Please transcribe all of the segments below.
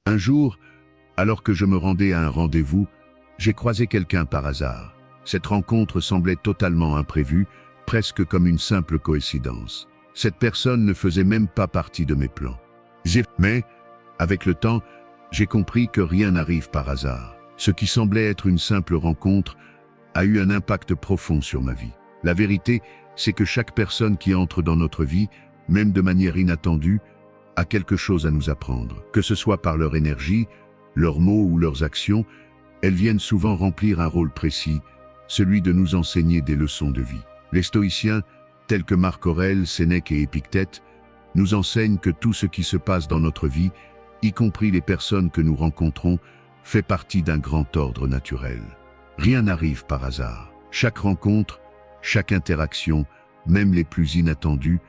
Un jour, alors que je me rendais à un rendez-vous, j'ai croisé quelqu'un par hasard. Cette rencontre semblait totalement imprévue, presque comme une simple coïncidence. Cette personne ne faisait même pas partie de mes plans. Mais, avec le temps, j'ai compris que rien n'arrive par hasard. Ce qui semblait être une simple rencontre a eu un impact profond sur ma vie. La vérité, c'est que chaque personne qui entre dans notre vie, même de manière inattendue, a quelque chose à nous apprendre. Que ce soit par leur énergie, leurs mots ou leurs actions, elles viennent souvent remplir un rôle précis, celui de nous enseigner des leçons de vie. Les stoïciens, tels que Marc Aurèle, Sénèque et Épictète, nous enseignent que tout ce qui se passe dans notre vie, y compris les personnes que nous rencontrons, fait partie d'un grand ordre naturel. Rien n'arrive par hasard. Chaque rencontre, chaque interaction, même les plus inattendues,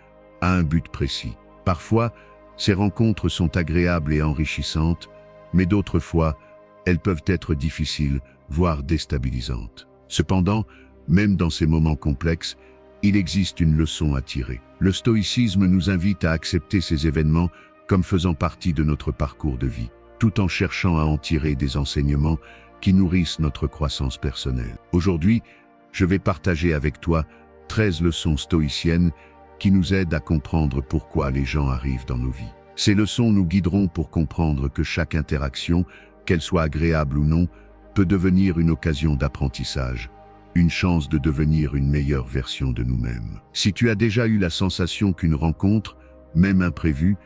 a un but précis. Parfois, ces rencontres sont agréables et enrichissantes, mais d'autres fois, elles peuvent être difficiles, voire déstabilisantes. Cependant, même dans ces moments complexes, il existe une leçon à tirer. Le stoïcisme nous invite à accepter ces événements comme faisant partie de notre parcours de vie, tout en cherchant à en tirer des enseignements qui nourrissent notre croissance personnelle. Aujourd'hui, je vais partager avec toi 13 leçons stoïciennes qui nous aident à comprendre pourquoi les gens arrivent dans nos vies. Ces leçons nous guideront pour comprendre que chaque interaction, qu'elle soit agréable ou non, peut devenir une occasion d'apprentissage, une chance de devenir une meilleure version de nous-mêmes. Si tu as déjà eu la sensation qu'une rencontre, même imprévue,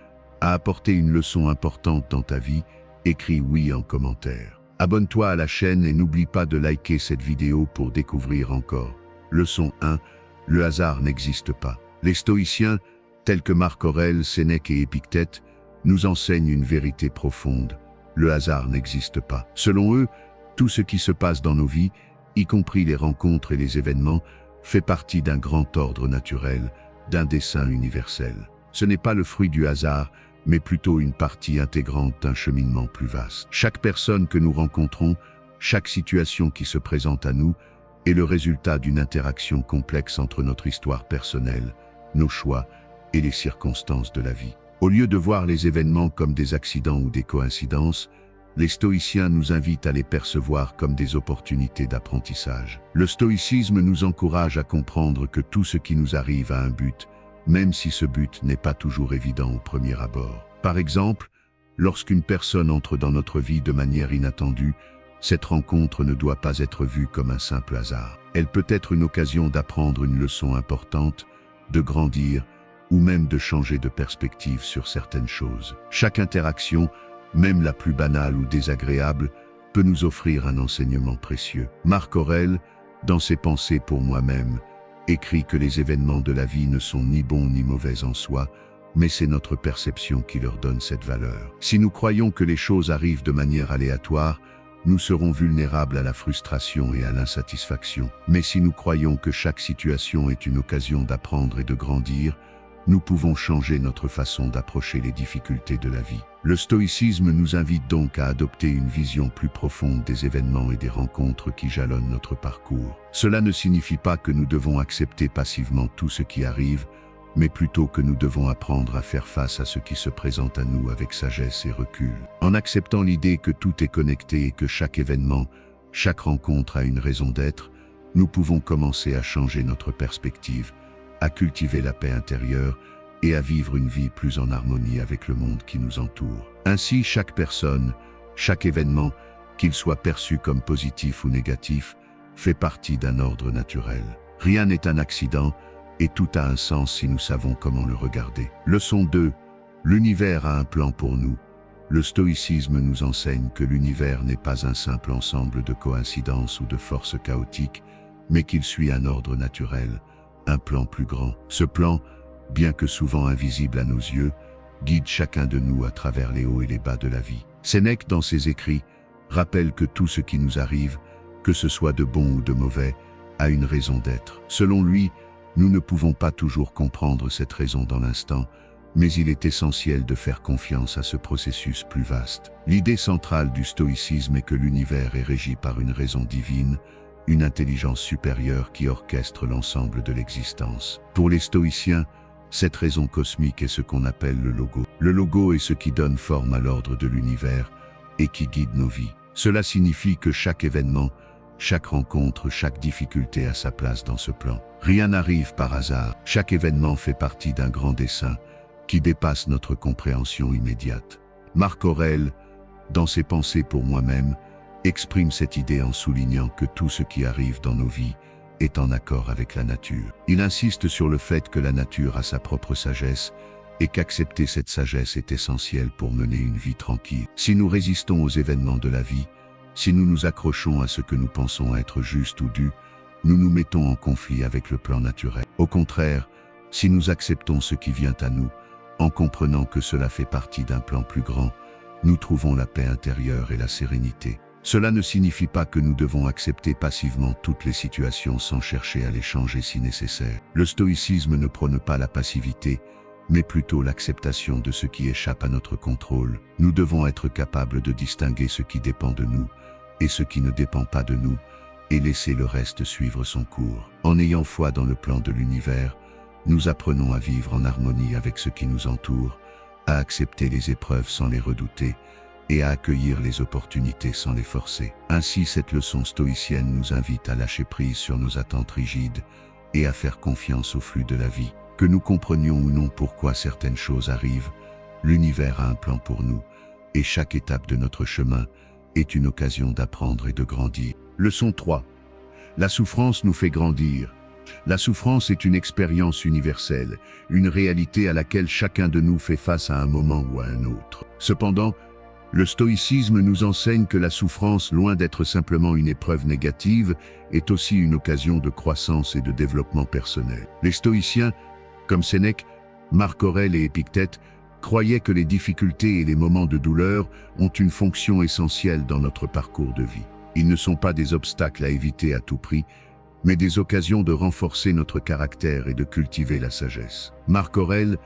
a apporté une leçon importante dans ta vie, écris oui en commentaire. Abonne-toi à la chaîne et n'oublie pas de liker cette vidéo pour découvrir encore. Leçon 1. Le hasard n'existe pas. Les stoïciens, tels que Marc Aurèle, Sénèque et Épictète, nous enseignent une vérité profonde. Le hasard n'existe pas. Selon eux, tout ce qui se passe dans nos vies, y compris les rencontres et les événements, fait partie d'un grand ordre naturel, d'un dessein universel. Ce n'est pas le fruit du hasard, mais plutôt une partie intégrante d'un cheminement plus vaste. Chaque personne que nous rencontrons, chaque situation qui se présente à nous, est le résultat d'une interaction complexe entre notre histoire personnelle, nos choix et les circonstances de la vie. Au lieu de voir les événements comme des accidents ou des coïncidences, les stoïciens nous invitent à les percevoir comme des opportunités d'apprentissage. Le stoïcisme nous encourage à comprendre que tout ce qui nous arrive a un but, même si ce but n'est pas toujours évident au premier abord. Par exemple, lorsqu'une personne entre dans notre vie de manière inattendue, cette rencontre ne doit pas être vue comme un simple hasard. Elle peut être une occasion d'apprendre une leçon importante, de grandir, ou même de changer de perspective sur certaines choses. Chaque interaction, même la plus banale ou désagréable, peut nous offrir un enseignement précieux. Marc Aurèle, dans ses Pensées pour moi-même, écrit que les événements de la vie ne sont ni bons ni mauvais en soi, mais c'est notre perception qui leur donne cette valeur. Si nous croyons que les choses arrivent de manière aléatoire, nous serons vulnérables à la frustration et à l'insatisfaction. Mais si nous croyons que chaque situation est une occasion d'apprendre et de grandir, nous pouvons changer notre façon d'approcher les difficultés de la vie. Le stoïcisme nous invite donc à adopter une vision plus profonde des événements et des rencontres qui jalonnent notre parcours. Cela ne signifie pas que nous devons accepter passivement tout ce qui arrive, mais plutôt que nous devons apprendre à faire face à ce qui se présente à nous avec sagesse et recul. En acceptant l'idée que tout est connecté et que chaque événement, chaque rencontre a une raison d'être, nous pouvons commencer à changer notre perspective, à cultiver la paix intérieure et à vivre une vie plus en harmonie avec le monde qui nous entoure. Ainsi, chaque personne, chaque événement, qu'il soit perçu comme positif ou négatif, fait partie d'un ordre naturel. Rien n'est un accident et tout a un sens si nous savons comment le regarder. Leçon 2. L'univers a un plan pour nous. Le stoïcisme nous enseigne que l'univers n'est pas un simple ensemble de coïncidences ou de forces chaotiques, mais qu'il suit un ordre naturel, un plan plus grand. Ce plan, bien que souvent invisible à nos yeux, guide chacun de nous à travers les hauts et les bas de la vie. Sénèque, dans ses écrits, rappelle que tout ce qui nous arrive, que ce soit de bon ou de mauvais, a une raison d'être. Selon lui, nous ne pouvons pas toujours comprendre cette raison dans l'instant, mais il est essentiel de faire confiance à ce processus plus vaste. L'idée centrale du stoïcisme est que l'univers est régi par une raison divine, une intelligence supérieure qui orchestre l'ensemble de l'existence. Pour les stoïciens, cette raison cosmique est ce qu'on appelle le logo. Le logo est ce qui donne forme à l'ordre de l'univers, et qui guide nos vies. Cela signifie que chaque événement, chaque rencontre, chaque difficulté a sa place dans ce plan. Rien n'arrive par hasard. Chaque événement fait partie d'un grand dessein qui dépasse notre compréhension immédiate. Marc Aurèle, dans ses pensées pour moi-même, exprime cette idée en soulignant que tout ce qui arrive dans nos vies est en accord avec la nature. Il insiste sur le fait que la nature a sa propre sagesse et qu'accepter cette sagesse est essentiel pour mener une vie tranquille. Si nous résistons aux événements de la vie, si nous nous accrochons à ce que nous pensons être juste ou dû, nous nous mettons en conflit avec le plan naturel. Au contraire, si nous acceptons ce qui vient à nous, en comprenant que cela fait partie d'un plan plus grand, nous trouvons la paix intérieure et la sérénité. Cela ne signifie pas que nous devons accepter passivement toutes les situations sans chercher à les changer si nécessaire. Le stoïcisme ne prône pas la passivité, mais plutôt l'acceptation de ce qui échappe à notre contrôle. Nous devons être capables de distinguer ce qui dépend de nous et ce qui ne dépend pas de nous, et laisser le reste suivre son cours. En ayant foi dans le plan de l'univers, nous apprenons à vivre en harmonie avec ce qui nous entoure, à accepter les épreuves sans les redouter, et à accueillir les opportunités sans les forcer. Ainsi, cette leçon stoïcienne nous invite à lâcher prise sur nos attentes rigides et à faire confiance au flux de la vie. Que nous comprenions ou non pourquoi certaines choses arrivent, l'univers a un plan pour nous, et chaque étape de notre chemin est une occasion d'apprendre et de grandir. Leçon 3. La souffrance nous fait grandir. La souffrance est une expérience universelle, une réalité à laquelle chacun de nous fait face à un moment ou à un autre. Cependant, le stoïcisme nous enseigne que la souffrance, loin d'être simplement une épreuve négative, est aussi une occasion de croissance et de développement personnel. Les stoïciens, comme Sénèque, Marc Aurèle et Épictète, croyaient que les difficultés et les moments de douleur ont une fonction essentielle dans notre parcours de vie. Ils ne sont pas des obstacles à éviter à tout prix, mais des occasions de renforcer notre caractère et de cultiver la sagesse. Marc Aurèle,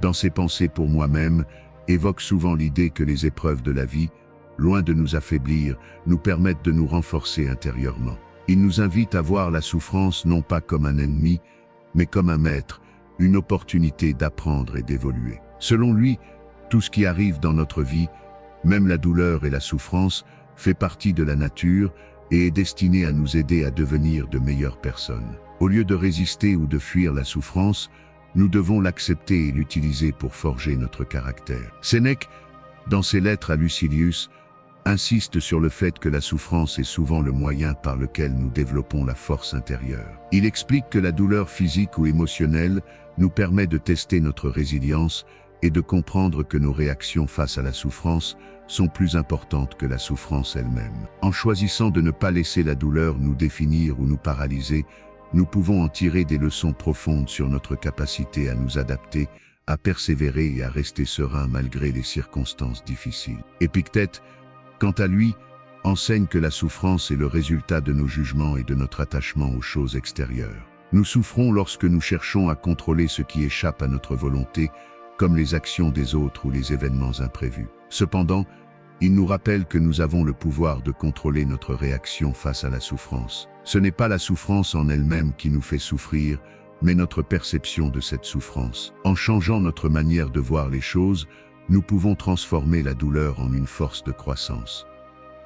dans ses pensées pour moi-même, évoque souvent l'idée que les épreuves de la vie, loin de nous affaiblir, nous permettent de nous renforcer intérieurement. Il nous invite à voir la souffrance non pas comme un ennemi, mais comme un maître, une opportunité d'apprendre et d'évoluer. Selon lui, tout ce qui arrive dans notre vie, même la douleur et la souffrance, fait partie de la nature et est destiné à nous aider à devenir de meilleures personnes. Au lieu de résister ou de fuir la souffrance, nous devons l'accepter et l'utiliser pour forger notre caractère. Sénèque, dans ses lettres à Lucilius, insiste sur le fait que la souffrance est souvent le moyen par lequel nous développons la force intérieure. Il explique que la douleur physique ou émotionnelle nous permet de tester notre résilience et de comprendre que nos réactions face à la souffrance sont plus importantes que la souffrance elle-même. En choisissant de ne pas laisser la douleur nous définir ou nous paralyser, nous pouvons en tirer des leçons profondes sur notre capacité à nous adapter, à persévérer et à rester serein malgré les circonstances difficiles. Épictète, quant à lui, enseigne que la souffrance est le résultat de nos jugements et de notre attachement aux choses extérieures. Nous souffrons lorsque nous cherchons à contrôler ce qui échappe à notre volonté, comme les actions des autres ou les événements imprévus. Cependant, il nous rappelle que nous avons le pouvoir de contrôler notre réaction face à la souffrance. Ce n'est pas la souffrance en elle-même qui nous fait souffrir, mais notre perception de cette souffrance. En changeant notre manière de voir les choses, nous pouvons transformer la douleur en une force de croissance.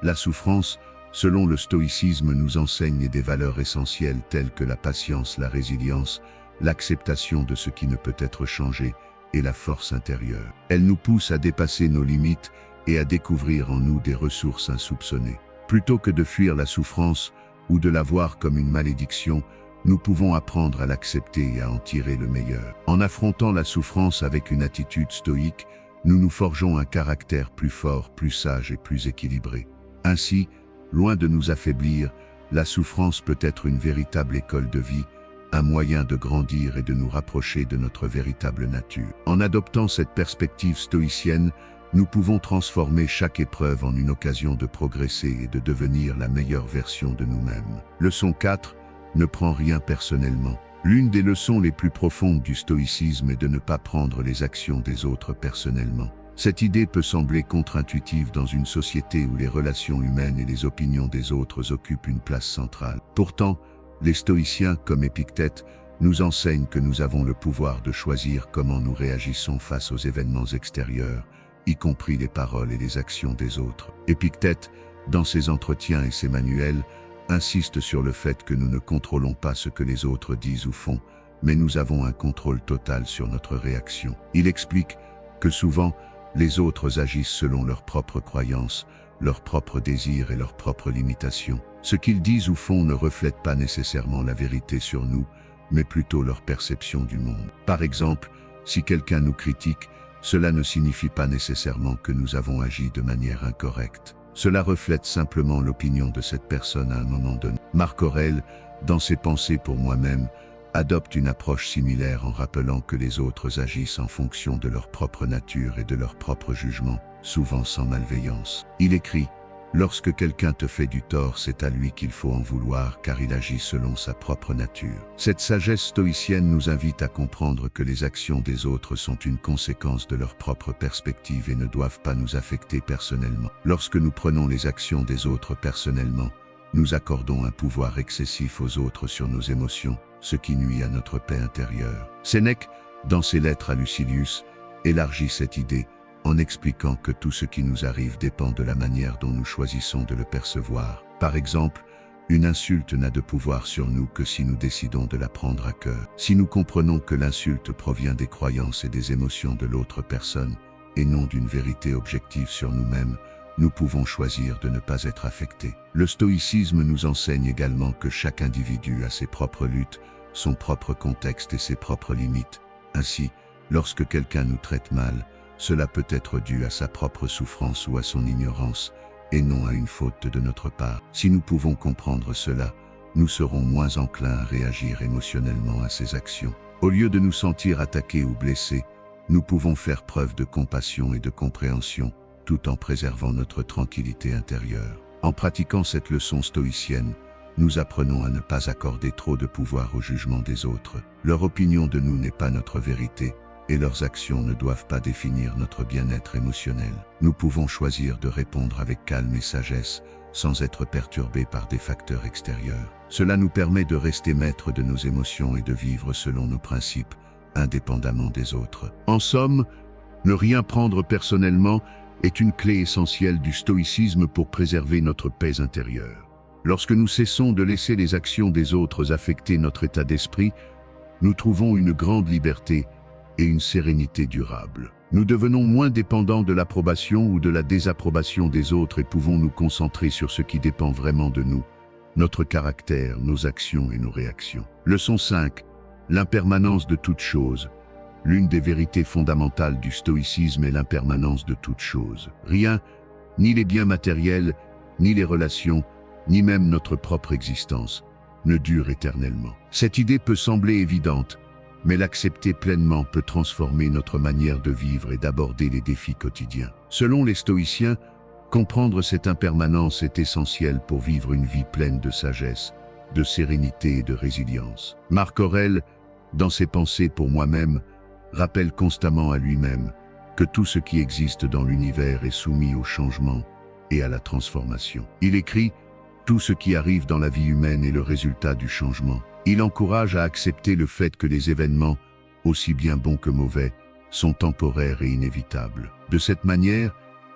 La souffrance, selon le stoïcisme, nous enseigne des valeurs essentielles telles que la patience, la résilience, l'acceptation de ce qui ne peut être changé et la force intérieure. Elle nous pousse à dépasser nos limites et à découvrir en nous des ressources insoupçonnées. Plutôt que de fuir la souffrance ou de la voir comme une malédiction, nous pouvons apprendre à l'accepter et à en tirer le meilleur. En affrontant la souffrance avec une attitude stoïque, nous nous forgeons un caractère plus fort, plus sage et plus équilibré. Ainsi, loin de nous affaiblir, la souffrance peut être une véritable école de vie, un moyen de grandir et de nous rapprocher de notre véritable nature. En adoptant cette perspective stoïcienne, nous pouvons transformer chaque épreuve en une occasion de progresser et de devenir la meilleure version de nous-mêmes. Leçon 4. Ne prends rien personnellement. L'une des leçons les plus profondes du stoïcisme est de ne pas prendre les actions des autres personnellement. Cette idée peut sembler contre-intuitive dans une société où les relations humaines et les opinions des autres occupent une place centrale. Pourtant, les stoïciens, comme Épictète, nous enseignent que nous avons le pouvoir de choisir comment nous réagissons face aux événements extérieurs y compris les paroles et les actions des autres. Épictète, dans ses entretiens et ses manuels, insiste sur le fait que nous ne contrôlons pas ce que les autres disent ou font, mais nous avons un contrôle total sur notre réaction. Il explique que souvent, les autres agissent selon leurs propres croyances, leurs propres désirs et leurs propres limitations. Ce qu'ils disent ou font ne reflète pas nécessairement la vérité sur nous, mais plutôt leur perception du monde. Par exemple, si quelqu'un nous critique, cela ne signifie pas nécessairement que nous avons agi de manière incorrecte. Cela reflète simplement l'opinion de cette personne à un moment donné. Marc Aurèle, dans ses Pensées pour moi-même, adopte une approche similaire en rappelant que les autres agissent en fonction de leur propre nature et de leur propre jugement, souvent sans malveillance. Il écrit « Lorsque quelqu'un te fait du tort, c'est à lui qu'il faut en vouloir car il agit selon sa propre nature. » Cette sagesse stoïcienne nous invite à comprendre que les actions des autres sont une conséquence de leur propre perspective et ne doivent pas nous affecter personnellement. Lorsque nous prenons les actions des autres personnellement, nous accordons un pouvoir excessif aux autres sur nos émotions, ce qui nuit à notre paix intérieure. Sénèque, dans ses lettres à Lucilius, élargit cette idée en expliquant que tout ce qui nous arrive dépend de la manière dont nous choisissons de le percevoir. Par exemple, une insulte n'a de pouvoir sur nous que si nous décidons de la prendre à cœur. Si nous comprenons que l'insulte provient des croyances et des émotions de l'autre personne, et non d'une vérité objective sur nous-mêmes, nous pouvons choisir de ne pas être affectés. Le stoïcisme nous enseigne également que chaque individu a ses propres luttes, son propre contexte et ses propres limites. Ainsi, lorsque quelqu'un nous traite mal, cela peut être dû à sa propre souffrance ou à son ignorance, et non à une faute de notre part. Si nous pouvons comprendre cela, nous serons moins enclins à réagir émotionnellement à ces actions. Au lieu de nous sentir attaqués ou blessés, nous pouvons faire preuve de compassion et de compréhension, tout en préservant notre tranquillité intérieure. En pratiquant cette leçon stoïcienne, nous apprenons à ne pas accorder trop de pouvoir au jugement des autres. Leur opinion de nous n'est pas notre vérité, et leurs actions ne doivent pas définir notre bien-être émotionnel. Nous pouvons choisir de répondre avec calme et sagesse, sans être perturbés par des facteurs extérieurs. Cela nous permet de rester maîtres de nos émotions et de vivre selon nos principes, indépendamment des autres. En somme, ne rien prendre personnellement est une clé essentielle du stoïcisme pour préserver notre paix intérieure. Lorsque nous cessons de laisser les actions des autres affecter notre état d'esprit, nous trouvons une grande liberté et une sérénité durable. Nous devenons moins dépendants de l'approbation ou de la désapprobation des autres et pouvons nous concentrer sur ce qui dépend vraiment de nous, notre caractère, nos actions et nos réactions. Leçon 5. L'impermanence de toute chose. L'une des vérités fondamentales du stoïcisme est l'impermanence de toute chose. Rien, ni les biens matériels, ni les relations, ni même notre propre existence, ne dure éternellement. Cette idée peut sembler évidente, mais l'accepter pleinement peut transformer notre manière de vivre et d'aborder les défis quotidiens. Selon les stoïciens, comprendre cette impermanence est essentiel pour vivre une vie pleine de sagesse, de sérénité et de résilience. Marc Aurèle, dans ses Pensées pour moi-même, rappelle constamment à lui-même que tout ce qui existe dans l'univers est soumis au changement et à la transformation. Il écrit « Tout ce qui arrive dans la vie humaine est le résultat du changement ». Il encourage à accepter le fait que les événements, aussi bien bons que mauvais, sont temporaires et inévitables. De cette manière,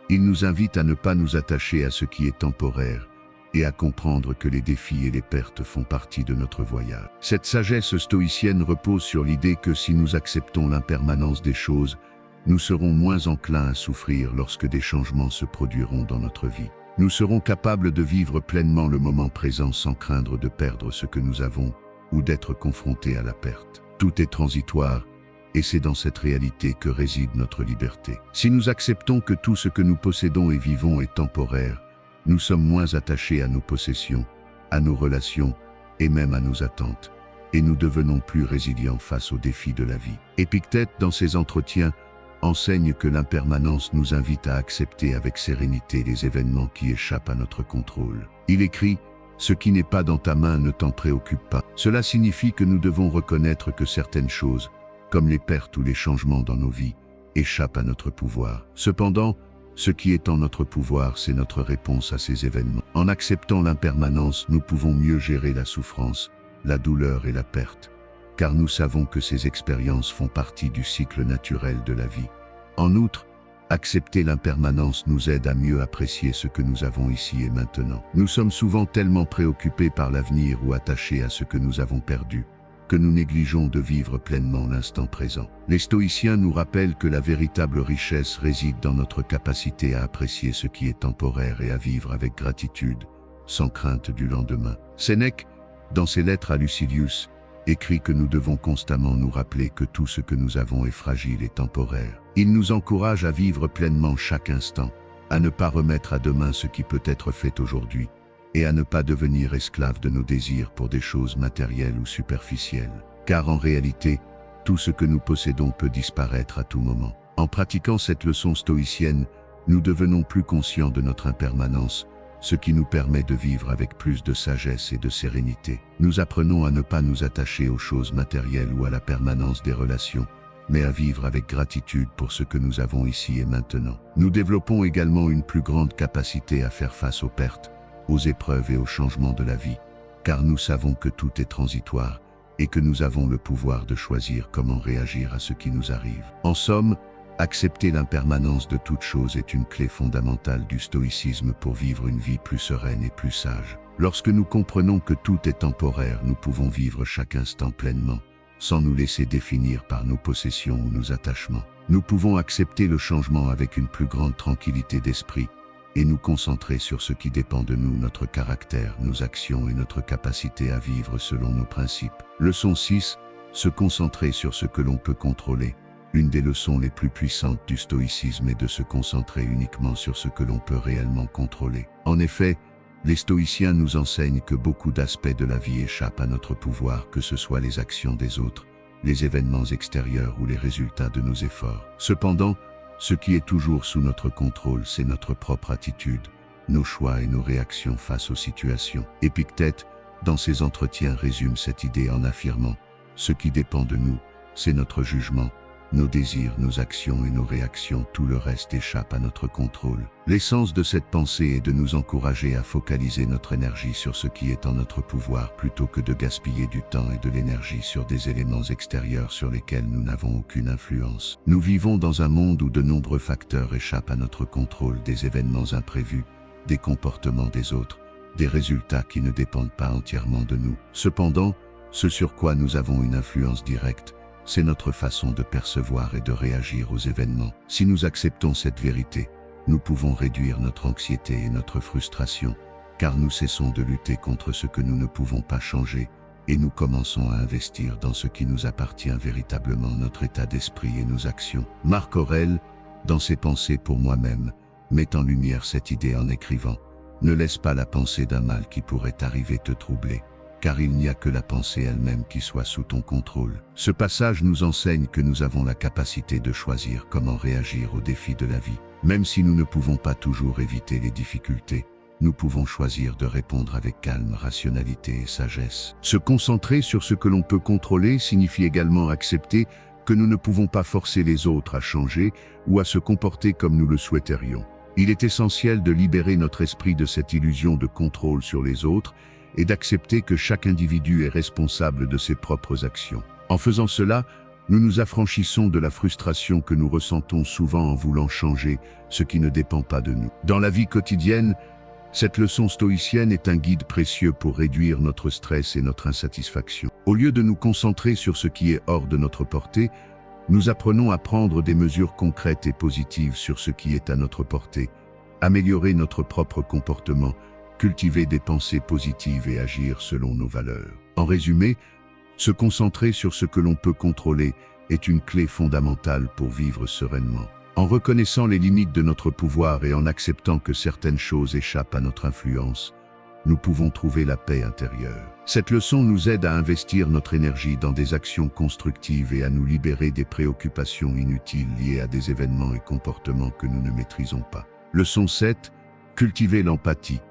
il nous invite à ne pas nous attacher à ce qui est temporaire et à comprendre que les défis et les pertes font partie de notre voyage. Cette sagesse stoïcienne repose sur l'idée que si nous acceptons l'impermanence des choses, nous serons moins enclins à souffrir lorsque des changements se produiront dans notre vie. Nous serons capables de vivre pleinement le moment présent sans craindre de perdre ce que nous avons ou d'être confrontés à la perte. Tout est transitoire, et c'est dans cette réalité que réside notre liberté. Si nous acceptons que tout ce que nous possédons et vivons est temporaire, nous sommes moins attachés à nos possessions, à nos relations et même à nos attentes, et nous devenons plus résilients face aux défis de la vie. Épictète, dans ses entretiens, enseigne que l'impermanence nous invite à accepter avec sérénité les événements qui échappent à notre contrôle. Il écrit « Ce qui n'est pas dans ta main ne t'en préoccupe pas ». Cela signifie que nous devons reconnaître que certaines choses, comme les pertes ou les changements dans nos vies, échappent à notre pouvoir. Cependant, ce qui est en notre pouvoir, c'est notre réponse à ces événements. En acceptant l'impermanence, nous pouvons mieux gérer la souffrance, la douleur et la perte, car nous savons que ces expériences font partie du cycle naturel de la vie. En outre, Accepter l'impermanence nous aide à mieux apprécier ce que nous avons ici et maintenant. Nous sommes souvent tellement préoccupés par l'avenir ou attachés à ce que nous avons perdu, que nous négligeons de vivre pleinement l'instant présent. Les stoïciens nous rappellent que la véritable richesse réside dans notre capacité à apprécier ce qui est temporaire et à vivre avec gratitude, sans crainte du lendemain. Sénèque, dans ses lettres à Lucilius, écrit que nous devons constamment nous rappeler que tout ce que nous avons est fragile et temporaire. Il nous encourage à vivre pleinement chaque instant, à ne pas remettre à demain ce qui peut être fait aujourd'hui, et à ne pas devenir esclave de nos désirs pour des choses matérielles ou superficielles. Car en réalité, tout ce que nous possédons peut disparaître à tout moment. En pratiquant cette leçon stoïcienne, nous devenons plus conscients de notre impermanence, ce qui nous permet de vivre avec plus de sagesse et de sérénité. Nous apprenons à ne pas nous attacher aux choses matérielles ou à la permanence des relations, mais à vivre avec gratitude pour ce que nous avons ici et maintenant. Nous développons également une plus grande capacité à faire face aux pertes, aux épreuves et aux changements de la vie, car nous savons que tout est transitoire et que nous avons le pouvoir de choisir comment réagir à ce qui nous arrive. En somme, accepter l'impermanence de toute chose est une clé fondamentale du stoïcisme pour vivre une vie plus sereine et plus sage. Lorsque nous comprenons que tout est temporaire, nous pouvons vivre chaque instant pleinement, sans nous laisser définir par nos possessions ou nos attachements. Nous pouvons accepter le changement avec une plus grande tranquillité d'esprit et nous concentrer sur ce qui dépend de nous, notre caractère, nos actions et notre capacité à vivre selon nos principes. Leçon 6. Se concentrer sur ce que l'on peut contrôler. Une des leçons les plus puissantes du stoïcisme est de se concentrer uniquement sur ce que l'on peut réellement contrôler. En effet, les stoïciens nous enseignent que beaucoup d'aspects de la vie échappent à notre pouvoir, que ce soit les actions des autres, les événements extérieurs ou les résultats de nos efforts. Cependant, ce qui est toujours sous notre contrôle, c'est notre propre attitude, nos choix et nos réactions face aux situations. Épictète, dans ses entretiens, résume cette idée en affirmant « Ce qui dépend de nous, c'est notre jugement, nos désirs, nos actions et nos réactions, tout le reste échappe à notre contrôle. » L'essence de cette pensée est de nous encourager à focaliser notre énergie sur ce qui est en notre pouvoir plutôt que de gaspiller du temps et de l'énergie sur des éléments extérieurs sur lesquels nous n'avons aucune influence. Nous vivons dans un monde où de nombreux facteurs échappent à notre contrôle, des événements imprévus, des comportements des autres, des résultats qui ne dépendent pas entièrement de nous. Cependant, ce sur quoi nous avons une influence directe, c'est notre façon de percevoir et de réagir aux événements. Si nous acceptons cette vérité, nous pouvons réduire notre anxiété et notre frustration, car nous cessons de lutter contre ce que nous ne pouvons pas changer, et nous commençons à investir dans ce qui nous appartient véritablement, notre état d'esprit et nos actions. Marc Aurèle, dans ses Pensées pour moi-même, met en lumière cette idée en écrivant « Ne laisse pas la pensée d'un mal qui pourrait arriver te troubler, car il n'y a que la pensée elle-même qui soit sous ton contrôle. » Ce passage nous enseigne que nous avons la capacité de choisir comment réagir aux défis de la vie. Même si nous ne pouvons pas toujours éviter les difficultés, nous pouvons choisir de répondre avec calme, rationalité et sagesse. Se concentrer sur ce que l'on peut contrôler signifie également accepter que nous ne pouvons pas forcer les autres à changer ou à se comporter comme nous le souhaiterions. Il est essentiel de libérer notre esprit de cette illusion de contrôle sur les autres et d'accepter que chaque individu est responsable de ses propres actions. En faisant cela, nous nous affranchissons de la frustration que nous ressentons souvent en voulant changer ce qui ne dépend pas de nous. Dans la vie quotidienne, cette leçon stoïcienne est un guide précieux pour réduire notre stress et notre insatisfaction. Au lieu de nous concentrer sur ce qui est hors de notre portée, nous apprenons à prendre des mesures concrètes et positives sur ce qui est à notre portée, améliorer notre propre comportement, cultiver des pensées positives et agir selon nos valeurs. En résumé, se concentrer sur ce que l'on peut contrôler est une clé fondamentale pour vivre sereinement. En reconnaissant les limites de notre pouvoir et en acceptant que certaines choses échappent à notre influence, nous pouvons trouver la paix intérieure. Cette leçon nous aide à investir notre énergie dans des actions constructives et à nous libérer des préoccupations inutiles liées à des événements et comportements que nous ne maîtrisons pas. Leçon 7. Cultiver l'empathie.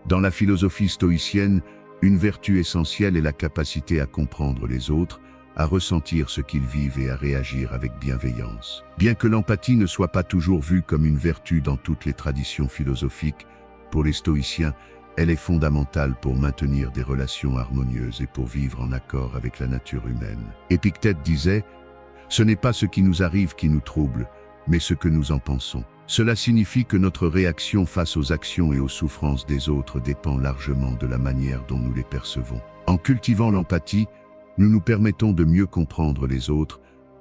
Dans la philosophie stoïcienne, une vertu essentielle est la capacité à comprendre les autres, à ressentir ce qu'ils vivent et à réagir avec bienveillance. Bien que l'empathie ne soit pas toujours vue comme une vertu dans toutes les traditions philosophiques, pour les stoïciens, elle est fondamentale pour maintenir des relations harmonieuses et pour vivre en accord avec la nature humaine. Épictète disait « Ce n'est pas ce qui nous arrive qui nous trouble, mais ce que nous en pensons. Cela signifie que notre réaction face aux actions et aux souffrances des autres dépend largement de la manière dont nous les percevons. En cultivant l'empathie, nous nous permettons de mieux comprendre les autres,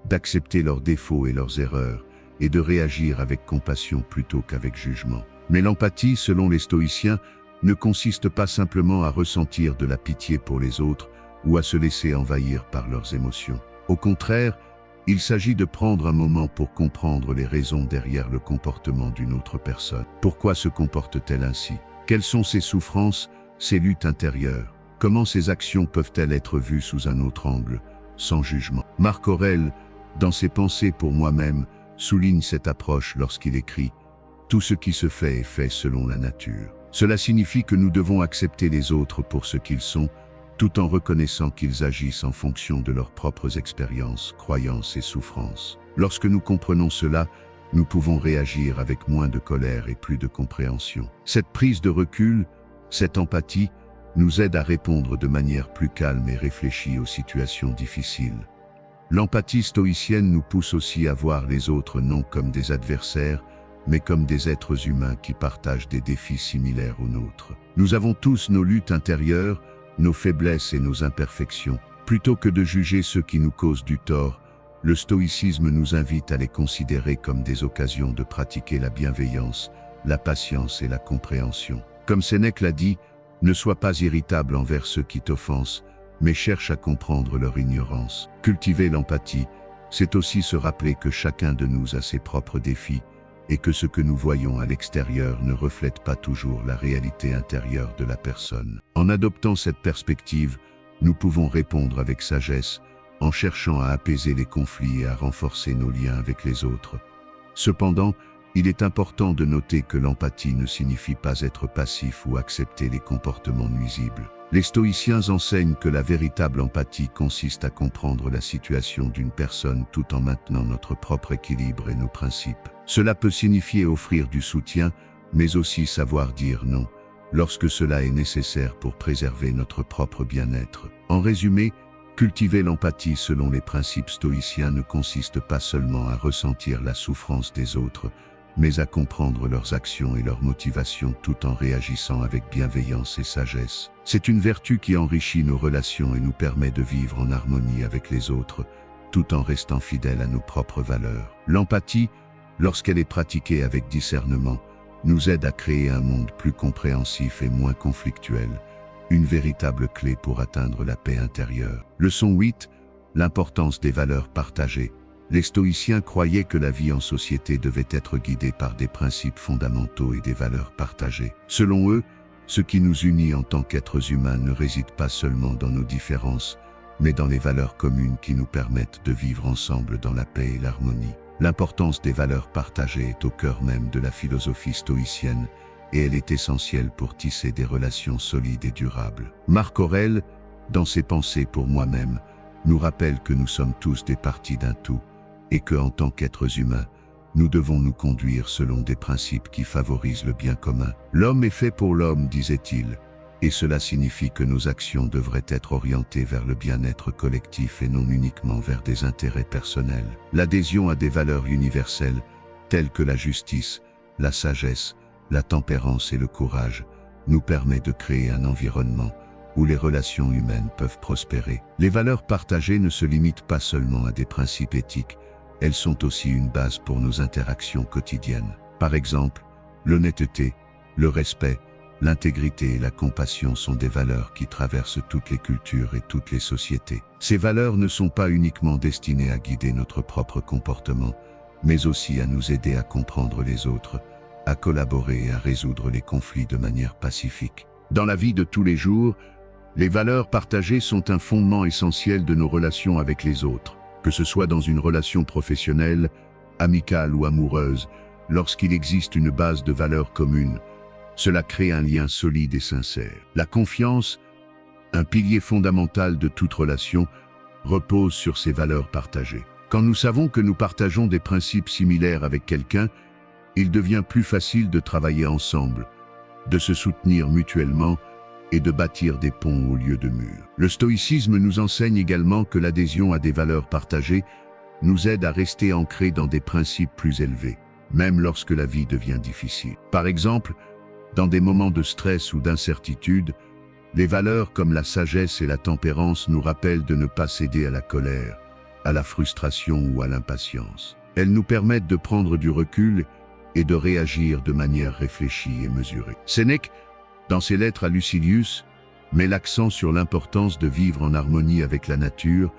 d'accepter leurs défauts et leurs erreurs, et de réagir avec compassion plutôt qu'avec jugement. Mais l'empathie, selon les stoïciens, ne consiste pas simplement à ressentir de la pitié pour les autres ou à se laisser envahir par leurs émotions. Au contraire, il s'agit de prendre un moment pour comprendre les raisons derrière le comportement d'une autre personne. Pourquoi se comporte-t-elle ainsi? Quelles sont ses souffrances, ses luttes intérieures? Comment ses actions peuvent-elles être vues sous un autre angle, sans jugement? Marc Aurèle, dans ses Pensées pour moi-même, souligne cette approche lorsqu'il écrit « Tout ce qui se fait est fait selon la nature ». Cela signifie que nous devons accepter les autres pour ce qu'ils sont, tout en reconnaissant qu'ils agissent en fonction de leurs propres expériences, croyances et souffrances. Lorsque nous comprenons cela, nous pouvons réagir avec moins de colère et plus de compréhension. Cette prise de recul, cette empathie, nous aide à répondre de manière plus calme et réfléchie aux situations difficiles. L'empathie stoïcienne nous pousse aussi à voir les autres non comme des adversaires, mais comme des êtres humains qui partagent des défis similaires aux nôtres. Nous avons tous nos luttes intérieures, nos faiblesses et nos imperfections. Plutôt que de juger ceux qui nous causent du tort, le stoïcisme nous invite à les considérer comme des occasions de pratiquer la bienveillance, la patience et la compréhension. Comme Sénèque l'a dit, ne sois pas irritable envers ceux qui t'offensent, mais cherche à comprendre leur ignorance. Cultiver l'empathie, c'est aussi se rappeler que chacun de nous a ses propres défis, et que ce que nous voyons à l'extérieur ne reflète pas toujours la réalité intérieure de la personne. En adoptant cette perspective, nous pouvons répondre avec sagesse, en cherchant à apaiser les conflits et à renforcer nos liens avec les autres. Cependant, il est important de noter que l'empathie ne signifie pas être passif ou accepter les comportements nuisibles. Les stoïciens enseignent que la véritable empathie consiste à comprendre la situation d'une personne tout en maintenant notre propre équilibre et nos principes. Cela peut signifier offrir du soutien, mais aussi savoir dire non, lorsque cela est nécessaire pour préserver notre propre bien-être. En résumé, cultiver l'empathie selon les principes stoïciens ne consiste pas seulement à ressentir la souffrance des autres, mais à comprendre leurs actions et leurs motivations tout en réagissant avec bienveillance et sagesse. C'est une vertu qui enrichit nos relations et nous permet de vivre en harmonie avec les autres, tout en restant fidèles à nos propres valeurs. L'empathie, lorsqu'elle est pratiquée avec discernement, nous aide à créer un monde plus compréhensif et moins conflictuel, une véritable clé pour atteindre la paix intérieure. Leçon 8. L'importance des valeurs partagées. Les stoïciens croyaient que la vie en société devait être guidée par des principes fondamentaux et des valeurs partagées. Selon eux, ce qui nous unit en tant qu'êtres humains ne réside pas seulement dans nos différences, mais dans les valeurs communes qui nous permettent de vivre ensemble dans la paix et l'harmonie. L'importance des valeurs partagées est au cœur même de la philosophie stoïcienne, et elle est essentielle pour tisser des relations solides et durables. Marc Aurèle, dans ses Pensées pour moi-même, nous rappelle que nous sommes tous des parties d'un tout, et que, en tant qu'êtres humains, nous devons nous conduire selon des principes qui favorisent le bien commun. L'homme est fait pour l'homme, disait-il, et cela signifie que nos actions devraient être orientées vers le bien-être collectif et non uniquement vers des intérêts personnels. L'adhésion à des valeurs universelles, telles que la justice, la sagesse, la tempérance et le courage, nous permet de créer un environnement où les relations humaines peuvent prospérer. Les valeurs partagées ne se limitent pas seulement à des principes éthiques, elles sont aussi une base pour nos interactions quotidiennes. Par exemple, l'honnêteté, le respect, l'intégrité et la compassion sont des valeurs qui traversent toutes les cultures et toutes les sociétés. Ces valeurs ne sont pas uniquement destinées à guider notre propre comportement, mais aussi à nous aider à comprendre les autres, à collaborer et à résoudre les conflits de manière pacifique. Dans la vie de tous les jours, les valeurs partagées sont un fondement essentiel de nos relations avec les autres. Que ce soit dans une relation professionnelle, amicale ou amoureuse, lorsqu'il existe une base de valeurs communes, cela crée un lien solide et sincère. La confiance, un pilier fondamental de toute relation, repose sur ces valeurs partagées. Quand nous savons que nous partageons des principes similaires avec quelqu'un, il devient plus facile de travailler ensemble, de se soutenir mutuellement et de bâtir des ponts au lieu de murs. Le stoïcisme nous enseigne également que l'adhésion à des valeurs partagées nous aide à rester ancrés dans des principes plus élevés, même lorsque la vie devient difficile. Par exemple, dans des moments de stress ou d'incertitude, les valeurs comme la sagesse et la tempérance nous rappellent de ne pas céder à la colère, à la frustration ou à l'impatience. Elles nous permettent de prendre du recul et de réagir de manière réfléchie et mesurée. Sénèque, dans ses lettres à Lucilius, met l'accent sur l'importance de vivre en harmonie avec la nature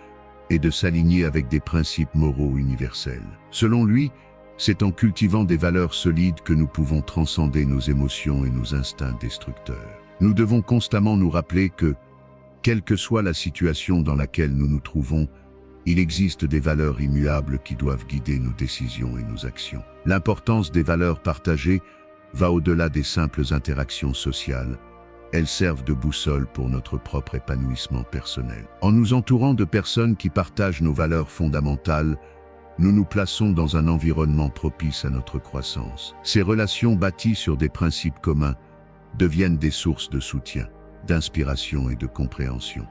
et de s'aligner avec des principes moraux universels. Selon lui, c'est en cultivant des valeurs solides que nous pouvons transcender nos émotions et nos instincts destructeurs. Nous devons constamment nous rappeler que, quelle que soit la situation dans laquelle nous nous trouvons, il existe des valeurs immuables qui doivent guider nos décisions et nos actions. L'importance des valeurs partagées va au-delà des simples interactions sociales. Elles servent de boussole pour notre propre épanouissement personnel. En nous entourant de personnes qui partagent nos valeurs fondamentales, nous nous plaçons dans un environnement propice à notre croissance. Ces relations bâties sur des principes communs deviennent des sources de soutien, d'inspiration et de compréhension.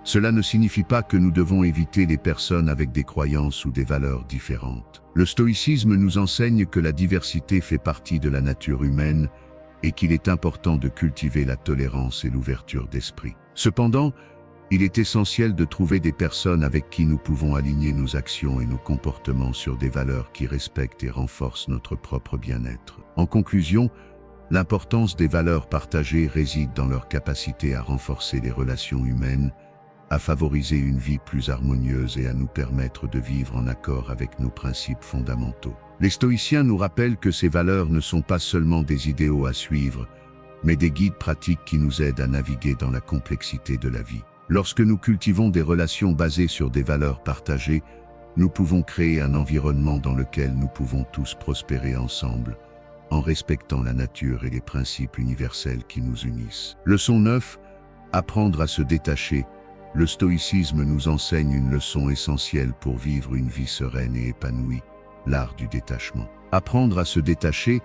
Cela ne signifie pas que nous devons éviter les personnes avec des croyances ou des valeurs différentes. Le stoïcisme nous enseigne que la diversité fait partie de la nature humaine et qu'il est important de cultiver la tolérance et l'ouverture d'esprit. Cependant, il est essentiel de trouver des personnes avec qui nous pouvons aligner nos actions et nos comportements sur des valeurs qui respectent et renforcent notre propre bien-être. En conclusion, l'importance des valeurs partagées réside dans leur capacité à renforcer les relations humaines, à favoriser une vie plus harmonieuse et à nous permettre de vivre en accord avec nos principes fondamentaux. Les stoïciens nous rappellent que ces valeurs ne sont pas seulement des idéaux à suivre, mais des guides pratiques qui nous aident à naviguer dans la complexité de la vie. Lorsque nous cultivons des relations basées sur des valeurs partagées, nous pouvons créer un environnement dans lequel nous pouvons tous prospérer ensemble, en respectant la nature et les principes universels qui nous unissent. Leçon 9. Apprendre à se détacher. Le stoïcisme nous enseigne une leçon essentielle pour vivre une vie sereine et épanouie, l'art du détachement. Apprendre à se détacher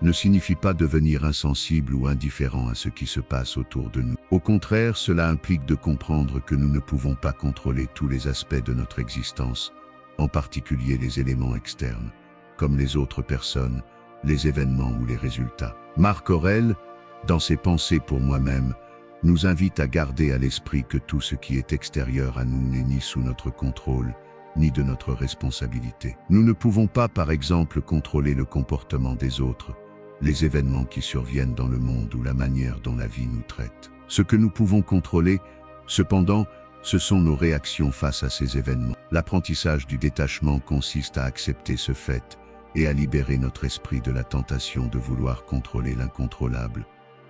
ne signifie pas devenir insensible ou indifférent à ce qui se passe autour de nous. Au contraire, cela implique de comprendre que nous ne pouvons pas contrôler tous les aspects de notre existence, en particulier les éléments externes, comme les autres personnes, les événements ou les résultats. Marc Aurèle, dans ses Pensées pour moi-même, nous invite à garder à l'esprit que tout ce qui est extérieur à nous n'est ni sous notre contrôle, ni de notre responsabilité. Nous ne pouvons pas, par exemple, contrôler le comportement des autres, les événements qui surviennent dans le monde ou la manière dont la vie nous traite. Ce que nous pouvons contrôler, cependant, ce sont nos réactions face à ces événements. L'apprentissage du détachement consiste à accepter ce fait et à libérer notre esprit de la tentation de vouloir contrôler l'incontrôlable.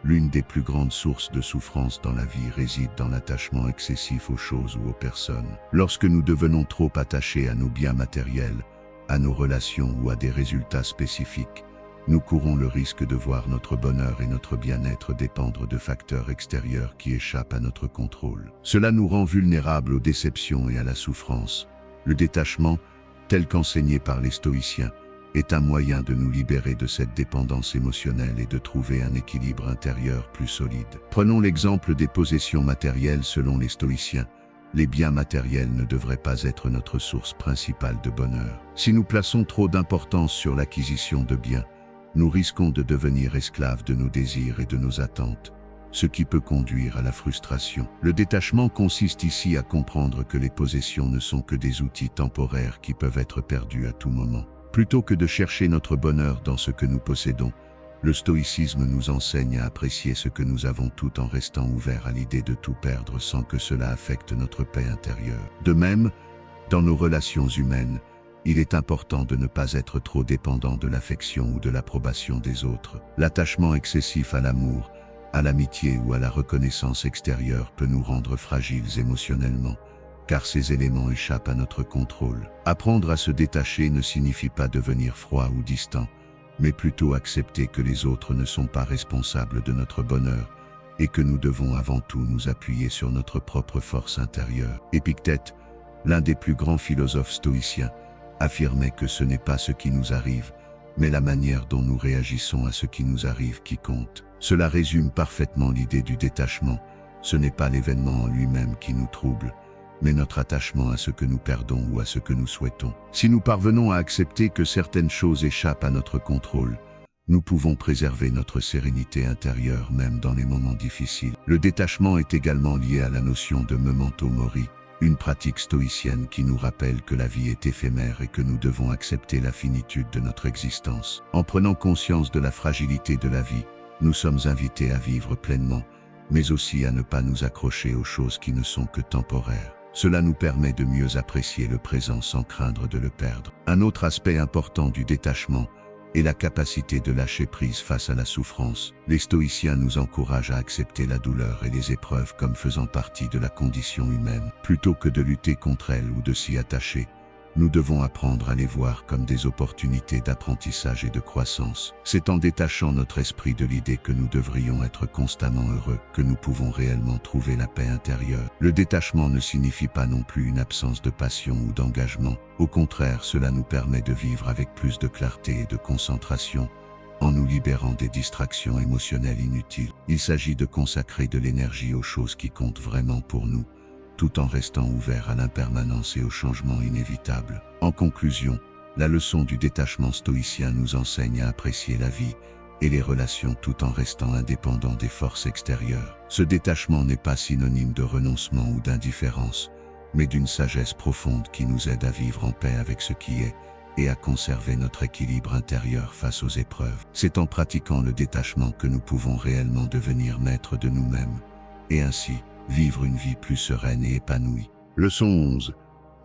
L'une des plus grandes sources de souffrance dans la vie réside dans l'attachement excessif aux choses ou aux personnes. Lorsque nous devenons trop attachés à nos biens matériels, à nos relations ou à des résultats spécifiques, nous courons le risque de voir notre bonheur et notre bien-être dépendre de facteurs extérieurs qui échappent à notre contrôle. Cela nous rend vulnérables aux déceptions et à la souffrance. Le détachement, tel qu'enseigné par les stoïciens, est un moyen de nous libérer de cette dépendance émotionnelle et de trouver un équilibre intérieur plus solide. Prenons l'exemple des possessions matérielles selon les stoïciens. Les biens matériels ne devraient pas être notre source principale de bonheur. Si nous plaçons trop d'importance sur l'acquisition de biens, nous risquons de devenir esclaves de nos désirs et de nos attentes, ce qui peut conduire à la frustration. Le détachement consiste ici à comprendre que les possessions ne sont que des outils temporaires qui peuvent être perdus à tout moment. Plutôt que de chercher notre bonheur dans ce que nous possédons, le stoïcisme nous enseigne à apprécier ce que nous avons tout en restant ouverts à l'idée de tout perdre sans que cela affecte notre paix intérieure. De même, dans nos relations humaines, il est important de ne pas être trop dépendant de l'affection ou de l'approbation des autres. L'attachement excessif à l'amour, à l'amitié ou à la reconnaissance extérieure peut nous rendre fragiles émotionnellement, car ces éléments échappent à notre contrôle. Apprendre à se détacher ne signifie pas devenir froid ou distant, mais plutôt accepter que les autres ne sont pas responsables de notre bonheur et que nous devons avant tout nous appuyer sur notre propre force intérieure. Épictète, l'un des plus grands philosophes stoïciens, affirmait que ce n'est pas ce qui nous arrive, mais la manière dont nous réagissons à ce qui nous arrive qui compte. Cela résume parfaitement l'idée du détachement. Ce n'est pas l'événement en lui-même qui nous trouble, mais notre attachement à ce que nous perdons ou à ce que nous souhaitons. Si nous parvenons à accepter que certaines choses échappent à notre contrôle, nous pouvons préserver notre sérénité intérieure même dans les moments difficiles. Le détachement est également lié à la notion de memento mori, une pratique stoïcienne qui nous rappelle que la vie est éphémère et que nous devons accepter la finitude de notre existence. En prenant conscience de la fragilité de la vie, nous sommes invités à vivre pleinement, mais aussi à ne pas nous accrocher aux choses qui ne sont que temporaires. Cela nous permet de mieux apprécier le présent sans craindre de le perdre. Un autre aspect important du détachement est la capacité de lâcher prise face à la souffrance. Les stoïciens nous encouragent à accepter la douleur et les épreuves comme faisant partie de la condition humaine. Plutôt que de lutter contre elles ou de s'y attacher, nous devons apprendre à les voir comme des opportunités d'apprentissage et de croissance. C'est en détachant notre esprit de l'idée que nous devrions être constamment heureux que nous pouvons réellement trouver la paix intérieure. Le détachement ne signifie pas non plus une absence de passion ou d'engagement. Au contraire, cela nous permet de vivre avec plus de clarté et de concentration, en nous libérant des distractions émotionnelles inutiles. Il s'agit de consacrer de l'énergie aux choses qui comptent vraiment pour nous, tout en restant ouvert à l'impermanence et au changement inévitable. En conclusion, la leçon du détachement stoïcien nous enseigne à apprécier la vie et les relations tout en restant indépendant des forces extérieures. Ce détachement n'est pas synonyme de renoncement ou d'indifférence, mais d'une sagesse profonde qui nous aide à vivre en paix avec ce qui est et à conserver notre équilibre intérieur face aux épreuves. C'est en pratiquant le détachement que nous pouvons réellement devenir maîtres de nous-mêmes et ainsi vivre une vie plus sereine et épanouie. Leçon 11.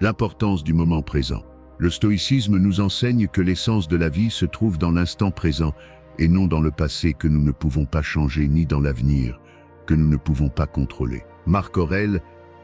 L'importance du moment présent. Le stoïcisme nous enseigne que l'essence de la vie se trouve dans l'instant présent et non dans le passé que nous ne pouvons pas changer ni dans l'avenir que nous ne pouvons pas contrôler. Marc Aurèle,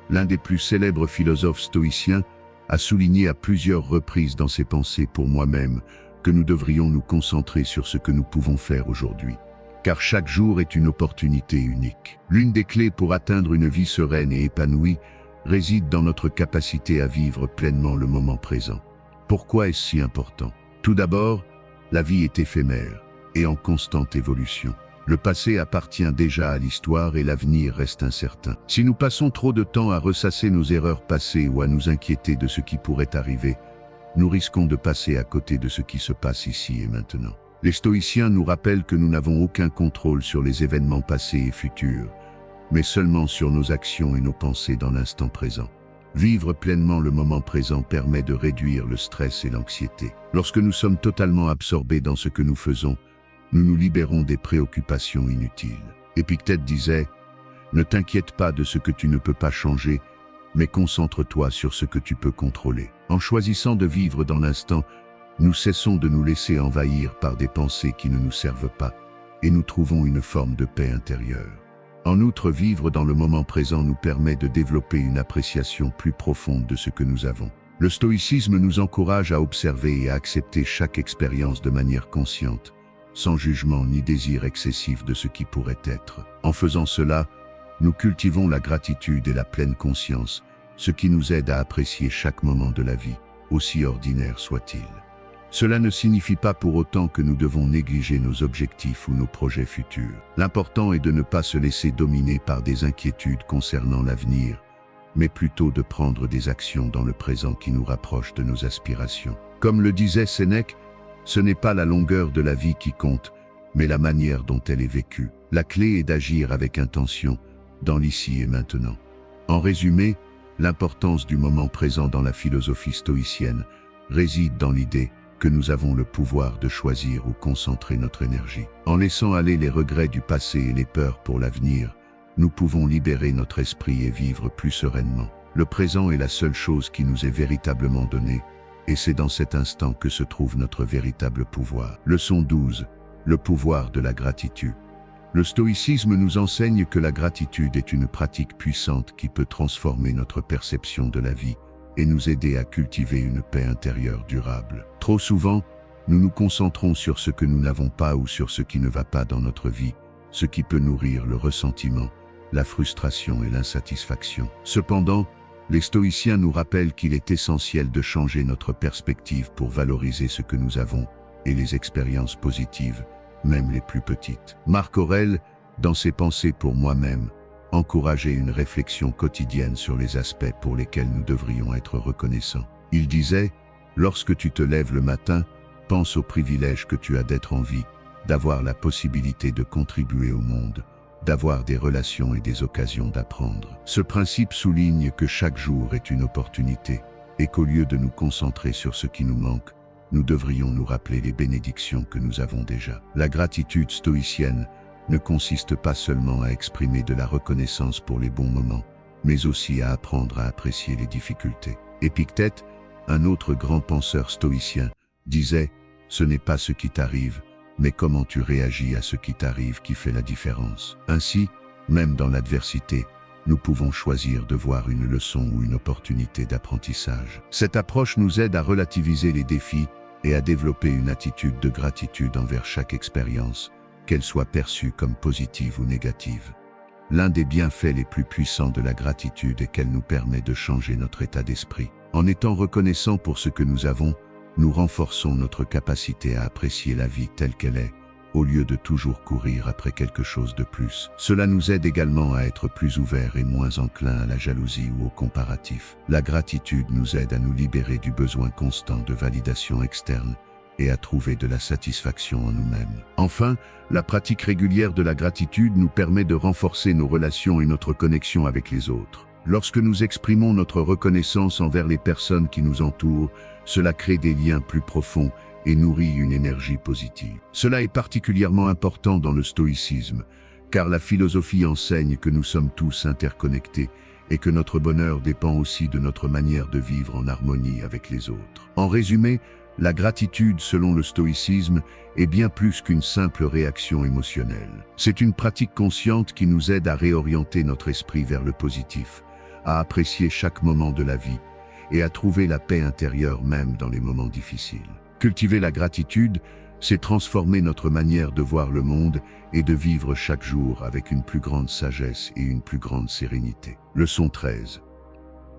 l'un des plus célèbres philosophes stoïciens, a souligné à plusieurs reprises dans ses pensées pour moi-même que nous devrions nous concentrer sur ce que nous pouvons faire aujourd'hui. Car chaque jour est une opportunité unique. L'une des clés pour atteindre une vie sereine et épanouie réside dans notre capacité à vivre pleinement le moment présent. Pourquoi est-ce si important? Tout d'abord, la vie est éphémère et en constante évolution. Le passé appartient déjà à l'histoire et l'avenir reste incertain. Si nous passons trop de temps à ressasser nos erreurs passées ou à nous inquiéter de ce qui pourrait arriver, nous risquons de passer à côté de ce qui se passe ici et maintenant. Les stoïciens nous rappellent que nous n'avons aucun contrôle sur les événements passés et futurs, mais seulement sur nos actions et nos pensées dans l'instant présent. Vivre pleinement le moment présent permet de réduire le stress et l'anxiété. Lorsque nous sommes totalement absorbés dans ce que nous faisons, nous nous libérons des préoccupations inutiles. Épictète disait « Ne t'inquiète pas de ce que tu ne peux pas changer, mais concentre-toi sur ce que tu peux contrôler. » En choisissant de vivre dans l'instant, nous cessons de nous laisser envahir par des pensées qui ne nous servent pas, et nous trouvons une forme de paix intérieure. En outre, vivre dans le moment présent nous permet de développer une appréciation plus profonde de ce que nous avons. Le stoïcisme nous encourage à observer et à accepter chaque expérience de manière consciente, sans jugement ni désir excessif de ce qui pourrait être. En faisant cela, nous cultivons la gratitude et la pleine conscience, ce qui nous aide à apprécier chaque moment de la vie, aussi ordinaire soit-il. Cela ne signifie pas pour autant que nous devons négliger nos objectifs ou nos projets futurs. L'important est de ne pas se laisser dominer par des inquiétudes concernant l'avenir, mais plutôt de prendre des actions dans le présent qui nous rapprochent de nos aspirations. Comme le disait Sénèque, ce n'est pas la longueur de la vie qui compte, mais la manière dont elle est vécue. La clé est d'agir avec intention, dans l'ici et maintenant. En résumé, l'importance du moment présent dans la philosophie stoïcienne réside dans l'idée que nous avons le pouvoir de choisir où concentrer notre énergie. En laissant aller les regrets du passé et les peurs pour l'avenir, nous pouvons libérer notre esprit et vivre plus sereinement. Le présent est la seule chose qui nous est véritablement donnée, et c'est dans cet instant que se trouve notre véritable pouvoir. Leçon 12. Le pouvoir de la gratitude. Le stoïcisme nous enseigne que la gratitude est une pratique puissante qui peut transformer notre perception de la vie et nous aider à cultiver une paix intérieure durable. Trop souvent, nous nous concentrons sur ce que nous n'avons pas ou sur ce qui ne va pas dans notre vie, ce qui peut nourrir le ressentiment, la frustration et l'insatisfaction. Cependant, les stoïciens nous rappellent qu'il est essentiel de changer notre perspective pour valoriser ce que nous avons et les expériences positives, même les plus petites. Marc Aurèle, dans ses pensées pour moi-même, encourageait une réflexion quotidienne sur les aspects pour lesquels nous devrions être reconnaissants. Il disait, « Lorsque tu te lèves le matin, pense au privilège que tu as d'être en vie, d'avoir la possibilité de contribuer au monde, d'avoir des relations et des occasions d'apprendre. » Ce principe souligne que chaque jour est une opportunité et qu'au lieu de nous concentrer sur ce qui nous manque, nous devrions nous rappeler les bénédictions que nous avons déjà. La gratitude stoïcienne ne consiste pas seulement à exprimer de la reconnaissance pour les bons moments, mais aussi à apprendre à apprécier les difficultés. Épictète, un autre grand penseur stoïcien, disait « Ce n'est pas ce qui t'arrive, mais comment tu réagis à ce qui t'arrive qui fait la différence. » Ainsi, même dans l'adversité, nous pouvons choisir de voir une leçon ou une opportunité d'apprentissage. Cette approche nous aide à relativiser les défis et à développer une attitude de gratitude envers chaque expérience, qu'elle soit perçue comme positive ou négative. L'un des bienfaits les plus puissants de la gratitude est qu'elle nous permet de changer notre état d'esprit. En étant reconnaissants pour ce que nous avons, nous renforçons notre capacité à apprécier la vie telle qu'elle est, au lieu de toujours courir après quelque chose de plus. Cela nous aide également à être plus ouverts et moins enclins à la jalousie ou au comparatif. La gratitude nous aide à nous libérer du besoin constant de validation externe et à trouver de la satisfaction en nous-mêmes. Enfin, la pratique régulière de la gratitude nous permet de renforcer nos relations et notre connexion avec les autres. Lorsque nous exprimons notre reconnaissance envers les personnes qui nous entourent, cela crée des liens plus profonds et nourrit une énergie positive. Cela est particulièrement important dans le stoïcisme, car la philosophie enseigne que nous sommes tous interconnectés et que notre bonheur dépend aussi de notre manière de vivre en harmonie avec les autres. En résumé, la gratitude, selon le stoïcisme, est bien plus qu'une simple réaction émotionnelle. C'est une pratique consciente qui nous aide à réorienter notre esprit vers le positif, à apprécier chaque moment de la vie et à trouver la paix intérieure même dans les moments difficiles. Cultiver la gratitude, c'est transformer notre manière de voir le monde et de vivre chaque jour avec une plus grande sagesse et une plus grande sérénité. Leçon 13.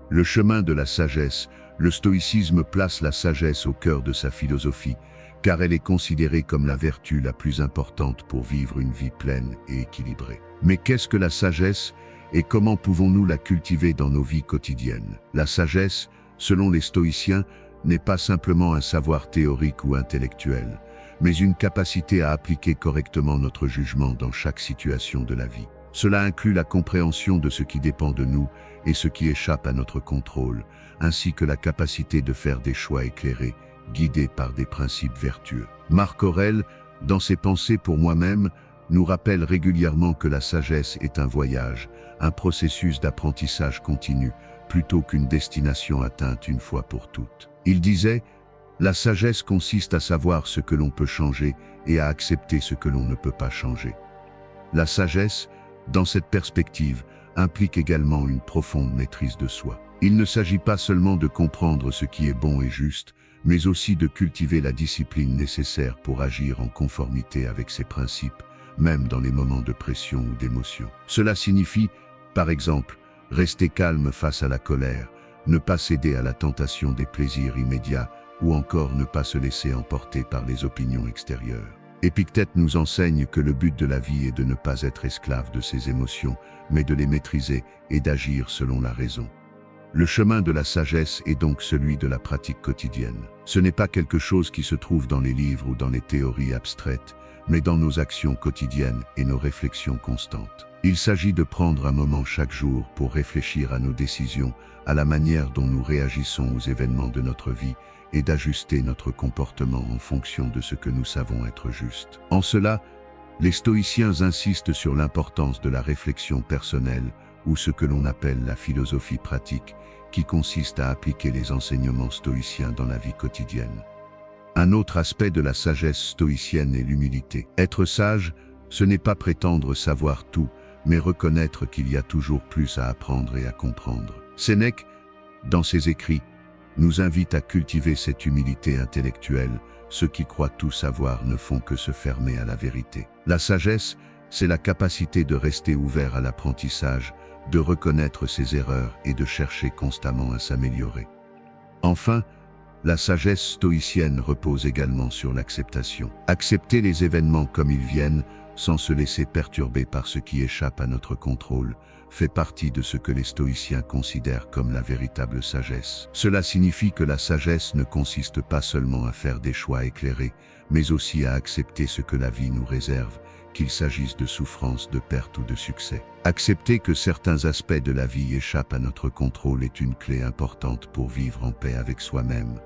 Le chemin de la sagesse. Le stoïcisme place la sagesse au cœur de sa philosophie, car elle est considérée comme la vertu la plus importante pour vivre une vie pleine et équilibrée. Mais qu'est-ce que la sagesse et comment pouvons-nous la cultiver dans nos vies quotidiennes? La sagesse, selon les stoïciens, n'est pas simplement un savoir théorique ou intellectuel, mais une capacité à appliquer correctement notre jugement dans chaque situation de la vie. Cela inclut la compréhension de ce qui dépend de nous et ce qui échappe à notre contrôle, ainsi que la capacité de faire des choix éclairés, guidés par des principes vertueux. Marc Aurèle, dans ses Pensées pour moi-même, nous rappelle régulièrement que la sagesse est un voyage, un processus d'apprentissage continu, plutôt qu'une destination atteinte une fois pour toutes. Il disait, « La sagesse consiste à savoir ce que l'on peut changer et à accepter ce que l'on ne peut pas changer. » La sagesse, dans cette perspective, implique également une profonde maîtrise de soi. Il ne s'agit pas seulement de comprendre ce qui est bon et juste, mais aussi de cultiver la discipline nécessaire pour agir en conformité avec ses principes, même dans les moments de pression ou d'émotion. Cela signifie, par exemple, rester calme face à la colère, ne pas céder à la tentation des plaisirs immédiats ou encore ne pas se laisser emporter par les opinions extérieures. Épictète nous enseigne que le but de la vie est de ne pas être esclave de ses émotions, mais de les maîtriser et d'agir selon la raison. Le chemin de la sagesse est donc celui de la pratique quotidienne. Ce n'est pas quelque chose qui se trouve dans les livres ou dans les théories abstraites, mais dans nos actions quotidiennes et nos réflexions constantes. Il s'agit de prendre un moment chaque jour pour réfléchir à nos décisions, à la manière dont nous réagissons aux événements de notre vie et d'ajuster notre comportement en fonction de ce que nous savons être juste. En cela, les stoïciens insistent sur l'importance de la réflexion personnelle ou ce que l'on appelle la philosophie pratique, qui consiste à appliquer les enseignements stoïciens dans la vie quotidienne. Un autre aspect de la sagesse stoïcienne est l'humilité. Être sage, ce n'est pas prétendre savoir tout, mais reconnaître qu'il y a toujours plus à apprendre et à comprendre. Sénèque, dans ses écrits, nous invite à cultiver cette humilité intellectuelle. Ceux qui croient tout savoir ne font que se fermer à la vérité. La sagesse, c'est la capacité de rester ouvert à l'apprentissage, de reconnaître ses erreurs et de chercher constamment à s'améliorer. Enfin, la sagesse stoïcienne repose également sur l'acceptation. Accepter les événements comme ils viennent, sans se laisser perturber par ce qui échappe à notre contrôle, fait partie de ce que les stoïciens considèrent comme la véritable sagesse. Cela signifie que la sagesse ne consiste pas seulement à faire des choix éclairés, mais aussi à accepter ce que la vie nous réserve, qu'il s'agisse de souffrance, de perte ou de succès. Accepter que certains aspects de la vie échappent à notre contrôle est une clé importante pour vivre en paix avec soi-même.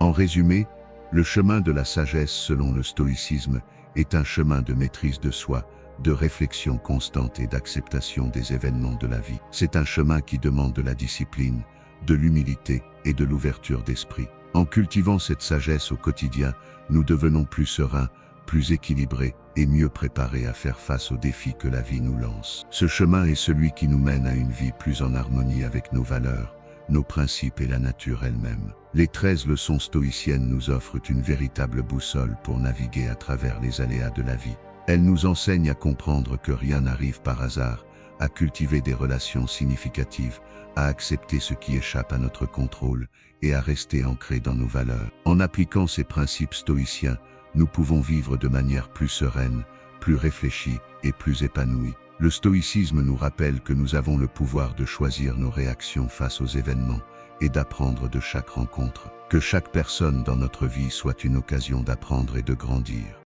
En résumé, le chemin de la sagesse selon le stoïcisme est un chemin de maîtrise de soi, de réflexion constante et d'acceptation des événements de la vie. C'est un chemin qui demande de la discipline, de l'humilité et de l'ouverture d'esprit. En cultivant cette sagesse au quotidien, nous devenons plus sereins, plus équilibrés et mieux préparés à faire face aux défis que la vie nous lance. Ce chemin est celui qui nous mène à une vie plus en harmonie avec nos valeurs, nos principes et la nature elle-même. Les 13 leçons stoïciennes nous offrent une véritable boussole pour naviguer à travers les aléas de la vie. Elles nous enseignent à comprendre que rien n'arrive par hasard, à cultiver des relations significatives, à accepter ce qui échappe à notre contrôle et à rester ancrés dans nos valeurs. En appliquant ces principes stoïciens, nous pouvons vivre de manière plus sereine, plus réfléchie et plus épanouie. Le stoïcisme nous rappelle que nous avons le pouvoir de choisir nos réactions face aux événements et d'apprendre de chaque rencontre. Que chaque personne dans notre vie soit une occasion d'apprendre et de grandir.